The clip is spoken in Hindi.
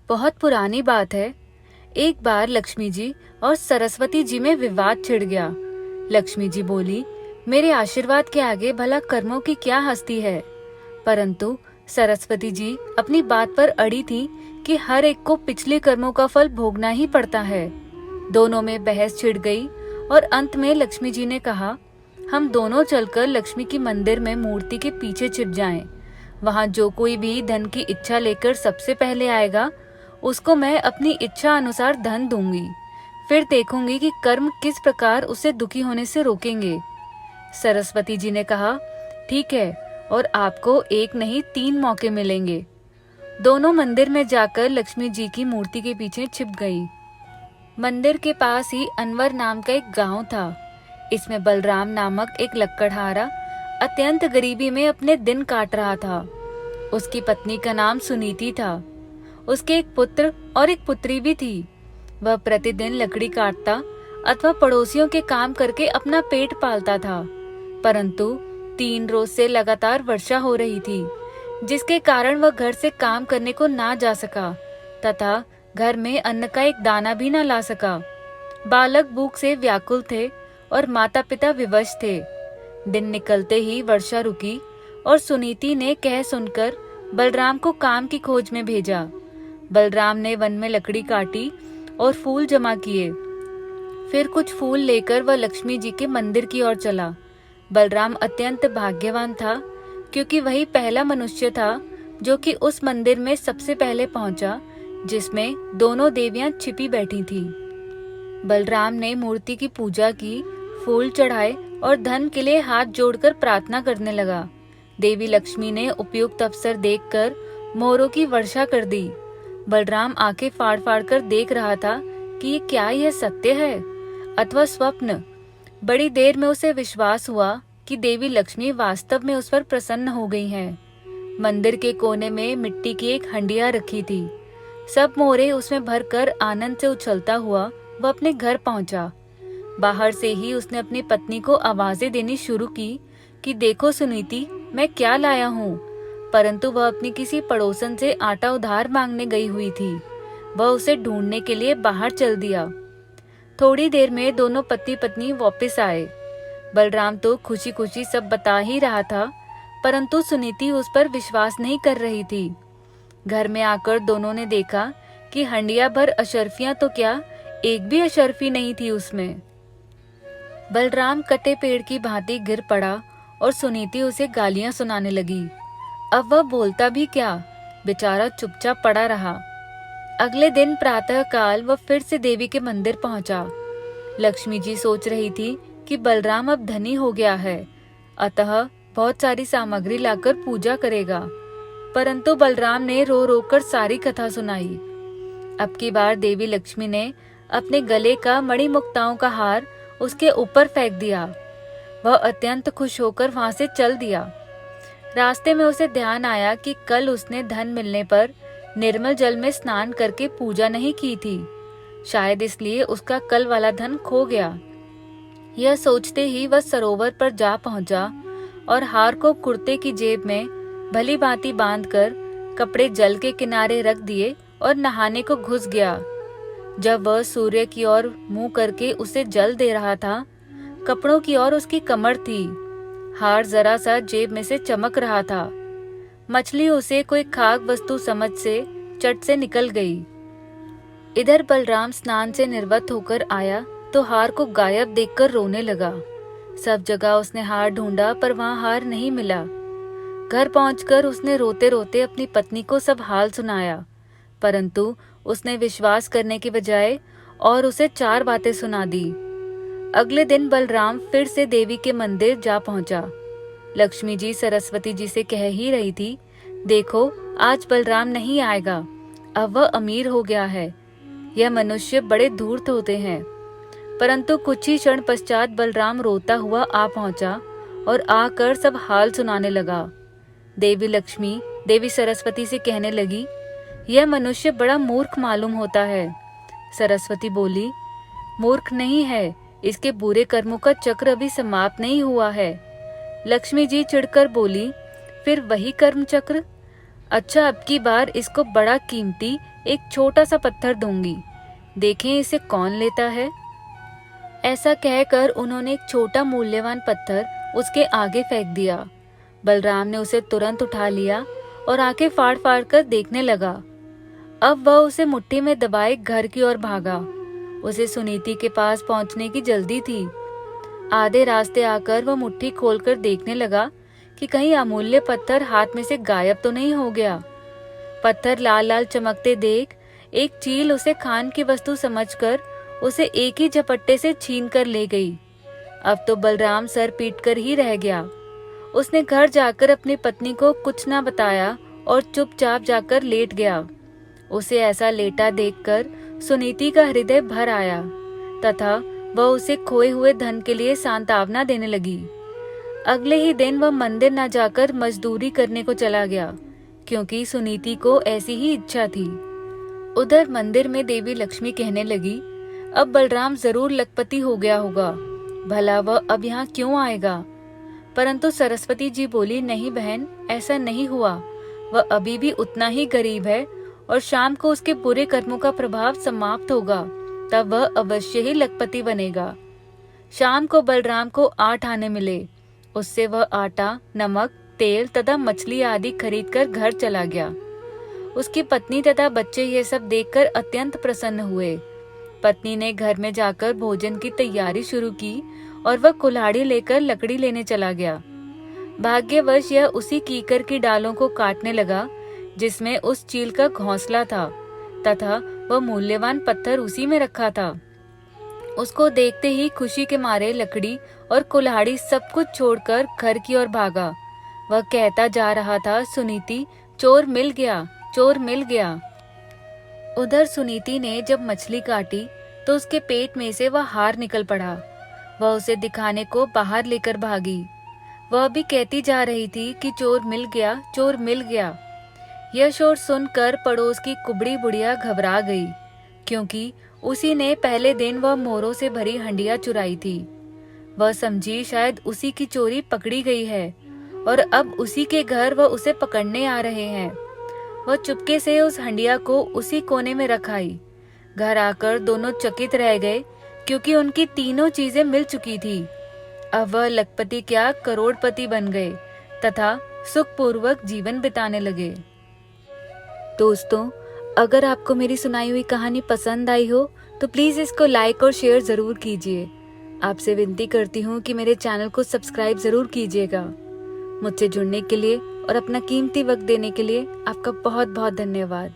बहुत पुरानी बात है। एक बार लक्ष्मी जी और सरस्वती जी में विवाद छिड़ गया। लक्ष्मी जी बोली, मेरे आशीर्वाद के आगे भला कर्मों की क्या हस्ती है। परंतु सरस्वती जी अपनी बात पर अड़ी थी कि हर एक को पिछले कर्मों का फल भोगना ही पड़ता है। दोनों में बहस छिड़ गई और अंत में लक्ष्मी जी ने कहा, हम दोनों चलकर लक्ष्मी की मंदिर में मूर्ति के पीछे छिप जाएं। वहां जो कोई भी धन की इच्छा लेकर सबसे पहले आएगा, उसको मैं अपनी इच्छा अनुसार धन दूंगी। फिर देखूंगी कि कर्म किस प्रकार उसे दुखी होने से रोकेंगे। सरस्वती जी ने कहा, ठीक है, और आपको एक नहीं 3 मौके मिलेंगे। दोनों मंदिर में जाकर लक्ष्मी जी की मूर्ति के पीछे छिप गई। मंदिर के पास ही अनवर नाम का एक गांव था। इसमें बलराम नामक एक लक्कड़हारा अत्यंत गरीबी में अपने दिन काट रहा था। उसकी पत्नी का नाम सुनीति था। उसके एक पुत्र और एक पुत्री भी थी। वह प्रतिदिन लकड़ी काटता अथवा पड़ोसियों के काम करके अपना पेट पालता था। परंतु 3 रोज से लगातार वर्षा हो रही थी, जिसके कारण वह घर से काम करने को ना जा सका तथा घर में अन्न का एक दाना भी न ला सका। बालक भूख से व्याकुल थे और माता पिता विवश थे। दिन निकलते ही वर्षा रुकी और सुनीति ने कह सुनकर बलराम को काम की खोज में भेजा। बलराम ने वन में लकड़ी काटी और फूल जमा किए। फिर कुछ फूल लेकर वह लक्ष्मी जी के मंदिर की ओर चला। बलराम अत्यंत भाग्यवान था, क्योंकि वही पहला मनुष्य था जो कि उस मंदिर में सबसे पहले पहुंचा, जिसमें दोनों देवियां छिपी बैठी थी। बलराम ने मूर्ति की पूजा की, फूल चढ़ाए और धन के लिए हाथ जोड़कर प्रार्थना करने लगा। देवी लक्ष्मी ने उपयुक्त अवसर देखकर मोरों की वर्षा कर दी। बलराम आंखें फाड़ फाड़ कर देख रहा था कि क्या यह सत्य है अथवा स्वप्न। बड़ी देर में उसे विश्वास हुआ कि देवी लक्ष्मी वास्तव में उस पर प्रसन्न हो गई हैं। मंदिर के कोने में मिट्टी की एक हंडिया रखी थी। सब मोरे उसमें भरकर आनंद से उछलता हुआ वह अपने घर पहुंचा। बाहर से ही उसने अपनी पत्नी को आवाजें देनी शुरू की कि देखो सुनीति, मैं क्या लाया हूँ। परंतु वह अपनी किसी पड़ोसन से आटा उधार मांगने गई हुई थी। वह उसे ढूंढने के लिए बाहर चल दिया। थोड़ी देर में दोनों पति पत्नी वापस आए। बलराम तो खुशी खुशी सब बता ही रहा था, परंतु सुनीति उस पर विश्वास नहीं कर रही थी। घर में आकर दोनों ने देखा कि हंडिया भर अशर्फियां तो क्या, एक भी अशर्फी नहीं थी उसमें। बलराम कटे पेड़ की भांति गिर पड़ा और सुनीति उसे गालियां सुनाने लगी। अब वह बोलता भी क्या, बेचारा चुपचाप पड़ा रहा। अगले दिन प्रातः काल वह फिर से देवी के मंदिर पहुंचा। लक्ष्मी जी सोच रही थी कि बलराम अब धनी हो गया है, अतः बहुत सारी सामग्री लाकर पूजा करेगा। परंतु बलराम ने रो रो कर सारी कथा सुनाई। अब की बार देवी लक्ष्मी ने अपने गले का मणिमुक्ताओं का हार उसके ऊपर फेंक दिया। वह अत्यंत खुश होकर वहां से चल दिया। रास्ते में उसे ध्यान आया कि कल उसने धन मिलने पर निर्मल जल में स्नान करके पूजा नहीं की थी। शायद इसलिए उसका कल वाला धन खो गया। यह सोचते ही वह सरोवर पर जा पहुंचा और हार को कुर्ते की जेब में भली भांति बांधकर कपड़े जल के किनारे रख दिए और नहाने को घुस गया। जब वह सूर्य की ओर मुंह करके उसे जल दे रहा था, कपड़ों की ओर उसकी कमर थी। हार जरा सा जेब में से चमक रहा था। मछली उसे कोई खाक वस्तु समझ से चट से निकल गई। इधर बलराम स्नान से निर्वत होकर आया तो हार को गायब देखकर रोने लगा। सब जगह उसने हार ढूंढा पर वहां हार नहीं मिला। घर पहुंचकर उसने रोते रोते अपनी पत्नी को सब हाल सुनाया, परंतु उसने विश्वास करने की बजाय और उसे 4 बातें सुना दी। अगले दिन बलराम फिर से देवी के मंदिर जा पहुंचा। लक्ष्मी जी सरस्वती जी से कह ही रही थी, देखो आज बलराम नहीं आएगा, अब वह अमीर हो गया है। यह मनुष्य बड़े धूर्त होते हैं। परंतु कुछ ही क्षण पश्चात बलराम रोता हुआ आ पहुंचा और आकर सब हाल सुनाने लगा। देवी लक्ष्मी देवी सरस्वती से कहने लगी, यह मनुष्य बड़ा मूर्ख मालूम होता है। सरस्वती बोली, मूर्ख नहीं है, इसके बुरे कर्मों का चक्र अभी समाप्त नहीं हुआ है। लक्ष्मी जी चिढ़कर बोली, फिर वही कर्म चक्र? अच्छा, अब की बार इसको बड़ा कीमती एक छोटा सा पत्थर दूंगी, देखें इसे कौन लेता है। ऐसा कहकर उन्होंने एक छोटा मूल्यवान पत्थर उसके आगे फेंक दिया। बलराम ने उसे तुरंत उठा लिया और आंखें फाड़ फाड़ कर देखने लगा। अब वह उसे मुट्ठी में दबाए घर की ओर भागा। उसे सुनीति के पास पहुंचने की जल्दी थी। आधे रास्ते आकर वह मुट्ठी खोलकर देखने लगा कि कहीं अमूल्य पत्थर हाथ में से गायब तो नहीं हो गया। पत्थर लाल लाल चमकते देख एक चील उसे खान की वस्तु समझकर उसे एक ही झपट्टे से छीन कर ले गई। अब तो बलराम सर पीट कर ही रह गया। उसने घर जाकर अपनी पत्नी को कुछ ना बताया और चुपचाप जाकर लेट गया। उसे ऐसा लेटा देखकर सुनीति का हृदय भर आया तथा वह उसे खोए हुए धन के लिए सांत्वना देने लगी। अगले ही दिन वह मंदिर न जाकर मजदूरी करने को चला गया, क्योंकि सुनीति को ऐसी ही इच्छा थी। उधर मंदिर में देवी लक्ष्मी कहने लगी, अब बलराम जरूर लखपति हो गया होगा, भला वह अब यहाँ क्यों आएगा। परंतु सरस्वती जी बोली, नहीं बहन, ऐसा नहीं हुआ। वह अभी भी उतना ही गरीब है और शाम को उसके बुरे कर्मों का प्रभाव समाप्त होगा, तब वह अवश्य ही लखपति बनेगा। शाम को बलराम को 8 आने मिले। उससे वह आटा, नमक, तेल तथा मछली आदि खरीदकर घर चला गया। उसकी पत्नी तथा बच्चे ये सब देखकर अत्यंत प्रसन्न हुए। पत्नी ने घर में जाकर भोजन की तैयारी शुरू की और वह कुल्हाड़ी लेकर लकड़ी लेने चला गया। भाग्यवश यह उसी कीकर की डालों को काटने लगा जिसमें उस चील का घोंसला था तथा वह मूल्यवान पत्थर उसी में रखा था। उसको देखते ही खुशी के मारे लकड़ी और कुल्हाड़ी सब कुछ छोड़कर घर की ओर भागा। वह कहता जा रहा था, सुनीति, चोर मिल गया, चोर मिल गया। उधर सुनीति ने जब मछली काटी तो उसके पेट में से वह हार निकल पड़ा। वह उसे दिखाने को बाहर लेकर भागी। वह भी कहती जा रही थी कि चोर मिल गया, चोर मिल गया। यह शोर सुनकर पड़ोस की कुबड़ी बुढ़िया घबरा गई, क्योंकि उसी ने पहले दिन वह मोरों से भरी हंडिया चुराई थी। वह समझी शायद उसी की चोरी पकड़ी गई है और अब उसी के घर वह उसे पकड़ने आ रहे हैं। वह चुपके से उस हंडिया को उसी कोने में रखाई। घर आकर दोनों चकित रह गए, क्योंकि उनकी तीनों चीजें मिल चुकी थी। अब वह लखपति क्या करोड़पति बन गए तथा सुखपूर्वक जीवन बिताने लगे। दोस्तों, अगर आपको मेरी सुनाई हुई कहानी पसंद आई हो तो प्लीज इसको लाइक और शेयर जरूर कीजिए। आपसे विनती करती हूँ कि मेरे चैनल को सब्सक्राइब जरूर कीजिएगा। मुझसे जुड़ने के लिए और अपना कीमती वक्त देने के लिए आपका बहुत बहुत धन्यवाद।